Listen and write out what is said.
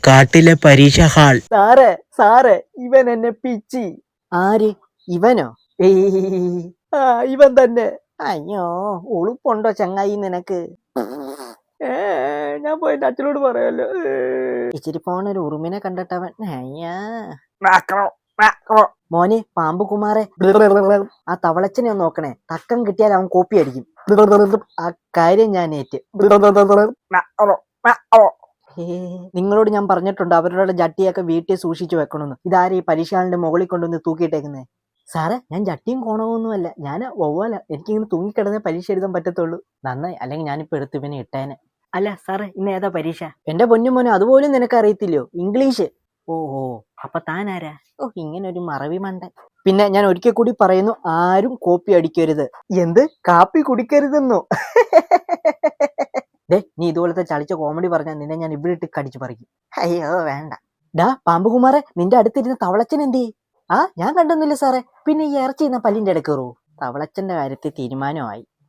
കാട്ടിലെ പരീക്ഷ ഹാൾ. സാറേ സാറേ ഇവൻ എന്നെ പിച്ചി. ആര്? ഇവനോ? ആ ഇവൻ തന്നെ. അയ്യോ ഉളുപ്പുണ്ടോ ചങ്ങായി നിനക്ക്? ഞാൻ പോയി എന്റെ അച്ഛനോട് പറയാലോ. ഇച്ചിരി പോണൊരു ഉറുമിനെ കണ്ടിട്ടവൻ. അയ്യാ മോനെ പാമ്പ് കുമാറെ, ആ തവളച്ചനെ ഒന്ന് നോക്കണേ. തക്കം കിട്ടിയാൽ അവൻ കോപ്പി അടിക്കും. ആ കാര്യം ഞാൻ ഏറ്റ്. നിങ്ങളോട് ഞാൻ പറഞ്ഞിട്ടുണ്ട് അവരുടെ ജട്ടിയൊക്കെ വീട്ടിൽ സൂക്ഷിച്ചു വെക്കണമെന്ന്. ഇതാരും ഈ പരീക്ഷാളിന്റെ മുകളിൽ കൊണ്ടുവന്ന് തൂക്കിയിട്ടേക്കുന്നേ. സാറേ ഞാൻ ജട്ടിയും കോണമൊന്നുമല്ല, ഞാൻ ഒവ്വല. എനിക്കിങ്ങനെ തൂങ്ങിക്കിടന്നേ പരീക്ഷ എഴുതാൻ പറ്റത്തുള്ളൂ. നന്നായി, അല്ലെങ്കിൽ ഞാനിപ്പോ എടുത്ത് ഇവനെ ഇട്ടേനെ. അല്ല സാറേ ഇന്ന് ഏതാ പരീക്ഷ? എന്റെ പൊന്നുമോനെ അതുപോലും നിനക്ക് അറിയത്തില്ലയോ? ഇംഗ്ലീഷ്. ഓഹോ അപ്പൊ താൻ ആരാ? ഓ ഇങ്ങനെ ഒരു മറവി മണ്ടൻ. പിന്നെ ഞാൻ ഒരിക്കൽ കൂടി പറയുന്നു, ആരും കോപ്പി അടിക്കരുത്. എന്ത് കാപ്പി കുടിക്കരുതെന്നോ? നീ ഇതുപോലത്തെ ചളിച്ച കോമഡി പറഞ്ഞാൽ നിന്നെ ഞാൻ ഇവിടെ ഇട്ട് കടിച്ചു പറിക്കും. അയ്യോ വേണ്ട. ഡാ പാമ്പുകുമാറെ, നിന്റെ അടുത്തിരുന്ന തവളച്ചൻ എന്തേ? ഞാൻ കണ്ടൊന്നുമില്ല സാറേ. പിന്നെ ഈ ഇറച്ചി പല്ലിന്റെ ഇടയ്ക്ക് കയറുവോ? തവളച്ചന്റെ കാര്യത്തിൽ തീരുമാനമായി.